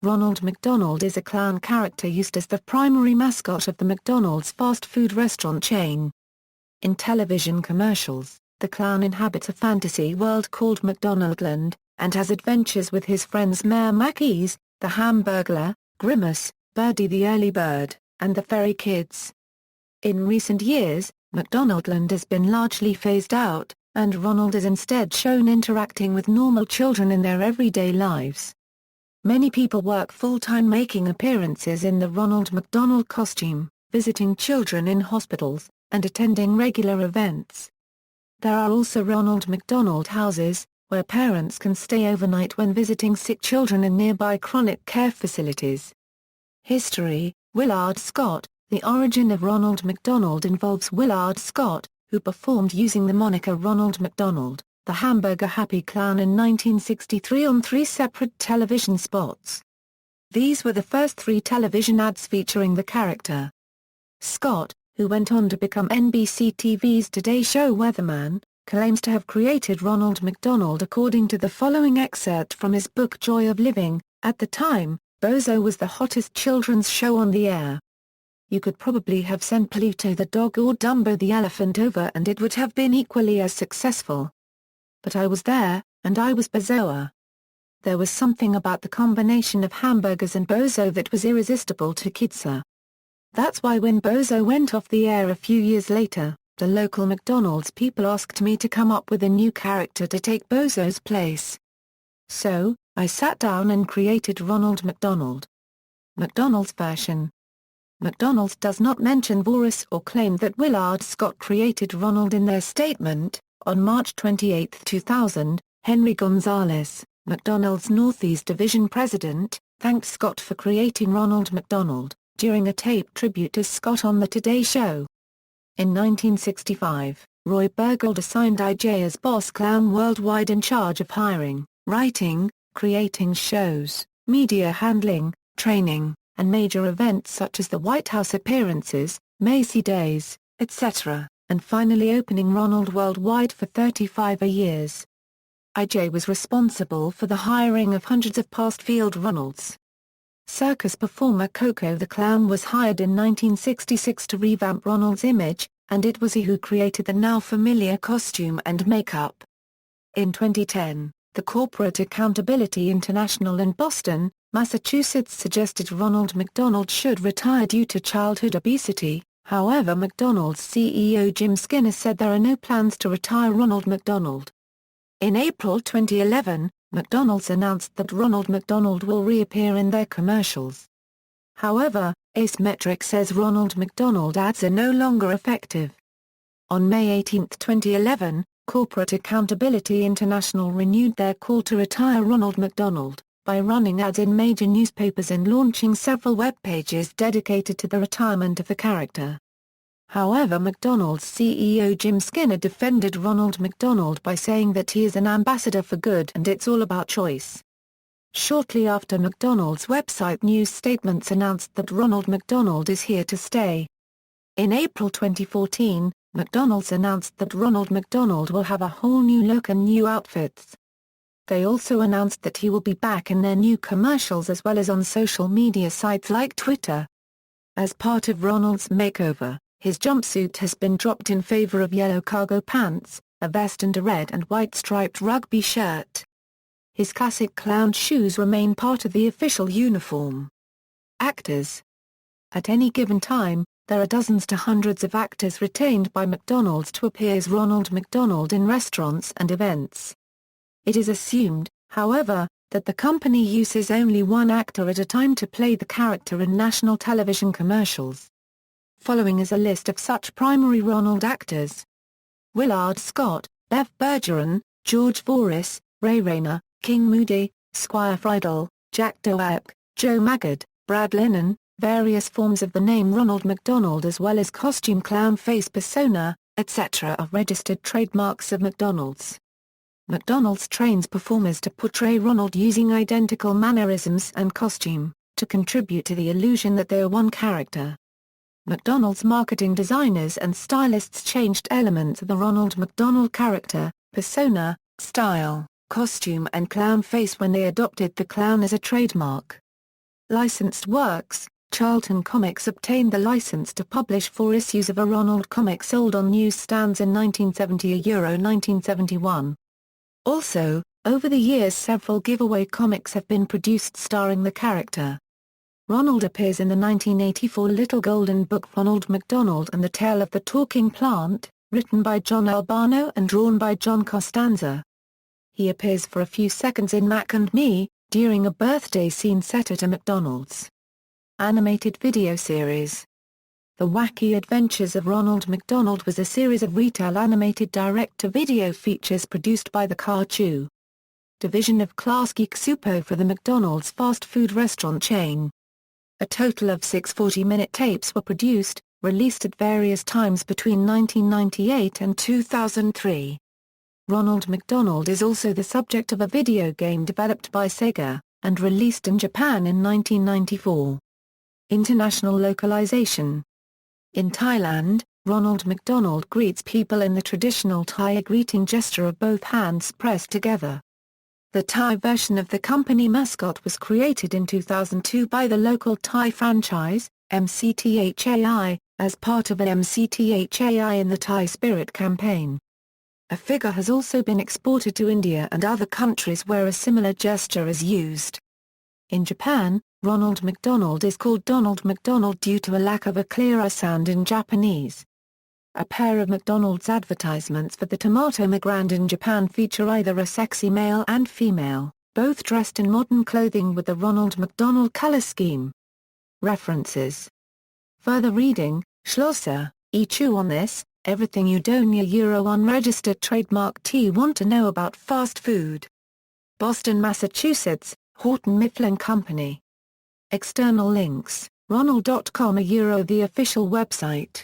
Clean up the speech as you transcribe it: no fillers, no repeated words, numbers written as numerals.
Ronald McDonald is a clown character used as the primary mascot of the McDonald's fast food restaurant chain. In television commercials, the clown inhabits a fantasy world called McDonaldland, and has adventures with his friends Mayor McCheese, the Hamburglar, Grimace, Birdie the Early Bird, and the Fairy Kids. In recent years, McDonaldland has been largely phased out, and Ronald is instead shown interacting with normal children in their everyday lives. Many people work full-time making appearances in the Ronald McDonald costume, visiting children in hospitals, and attending regular events. There are also Ronald McDonald Houses, where parents can stay overnight when visiting sick children in nearby chronic care facilities. History: Willard Scott. The origin of Ronald McDonald involves Willard Scott, who performed using the moniker Ronald McDonald, the Hamburger Happy Clown, in 1963 on 3 separate television spots. These were the first 3 television ads featuring the character. Scott, who went on to become NBC TV's Today Show weatherman, claims to have created Ronald McDonald according to the following excerpt from his book Joy of Living. At the time, Bozo was the hottest children's show on the air. You could probably have sent Pluto the dog or Dumbo the elephant over and it would have been equally as successful. But I was there, and I was Bozoa. There was something about the combination of hamburgers and Bozo that was irresistible to kidsa. That's why when Bozo went off the air a few years later, the local McDonald's people asked me to come up with a new character to take Bozo's place. So, I sat down and created Ronald McDonald. McDonald's version. McDonald's does not mention Boris or claim that Willard Scott created Ronald in their statement. On March 28, 2000, Henry Gonzalez, McDonald's Northeast Division president, thanked Scott for creating Ronald McDonald, during a taped tribute to Scott on The Today Show. In 1965, Roy Burgold assigned IJ as boss clown worldwide, in charge of hiring, writing, creating shows, media handling, training, and major events such as the White House appearances, Macy Days, etc., and finally opening Ronald worldwide for 35 years. IJ was responsible for the hiring of hundreds of past field Ronalds. Circus performer Coco the Clown was hired in 1966 to revamp Ronald's image, and it was he who created the now familiar costume and makeup. In 2010, the Corporate Accountability International in Boston, Massachusetts suggested Ronald McDonald should retire due to childhood obesity. However, McDonald's CEO Jim Skinner said there are no plans to retire Ronald McDonald. In April 2011, McDonald's announced that Ronald McDonald will reappear in their commercials. However, Asymmetric says Ronald McDonald ads are no longer effective. On May 18, 2011, Corporate Accountability International renewed their call to retire Ronald McDonald by running ads in major newspapers and launching several web pages dedicated to the retirement of the character. However, McDonald's CEO Jim Skinner defended Ronald McDonald by saying that he is an ambassador for good and it's all about choice. Shortly after, McDonald's website news statements announced that Ronald McDonald is here to stay. In April 2014, McDonald's announced that Ronald McDonald will have a whole new look and new outfits. They also announced that he will be back in their new commercials as well as on social media sites like Twitter. As part of Ronald's makeover, his jumpsuit has been dropped in favor of yellow cargo pants, a vest and a red and white striped rugby shirt. His classic clown shoes remain part of the official uniform. Actors. At any given time, there are dozens to hundreds of actors retained by McDonald's to appear as Ronald McDonald in restaurants and events. It is assumed, however, that the company uses only one actor at a time to play the character in national television commercials. Following is a list of such primary Ronald actors: Willard Scott, Bev Bergeron, George Voris, Ray Rayner, King Moody, Squire Friedel, Jack Dweck, Joe Maggard, Brad Lennon. Various forms of the name Ronald McDonald as well as costume, clown face persona, etc. are registered trademarks of McDonald's. McDonald's trains performers to portray Ronald using identical mannerisms and costume, to contribute to the illusion that they are one character. McDonald's marketing designers and stylists changed elements of the Ronald McDonald character, persona, style, costume and clown face when they adopted the clown as a trademark. Licensed works: Charlton Comics obtained the license to publish 4 issues of a Ronald comic sold on newsstands in 1970 Euro 1971. Also, over the years several giveaway comics have been produced starring the character. Ronald appears in the 1984 Little Golden Book Ronald McDonald and the Tale of the Talking Plant, written by John Albano and drawn by John Costanza. He appears for a few seconds in Mac and Me, during a birthday scene set at a McDonald's. Animated video series. The Wacky Adventures of Ronald McDonald was a series of retail animated direct-to-video features produced by the Cartoon division of Class Geek Supo for the McDonald's fast food restaurant chain. A total of 6 40-minute tapes were produced, released at various times between 1998 and 2003. Ronald McDonald is also the subject of a video game developed by Sega, and released in Japan in 1994. International localization. In Thailand, Ronald McDonald greets people in the traditional Thai greeting gesture of both hands pressed together. The Thai version of the company mascot was created in 2002 by the local Thai franchise, MCTHAI, as part of an MCTHAI in the Thai Spirit campaign. A figure has also been exported to India and other countries where a similar gesture is used. In Japan, Ronald McDonald is called Donald McDonald due to a lack of a clearer sound in Japanese. A pair of McDonald's advertisements for the Tomato McGrand in Japan feature either a sexy male and female, both dressed in modern clothing with the Ronald McDonald color scheme. References. Further reading: Schlosser, E. Chew on this, Everything You Don't Know Euro Unregistered Trademark T. Want to Know About Fast Food. Boston, Massachusetts, Houghton Mifflin Company. External links: Ronald.com, the official website.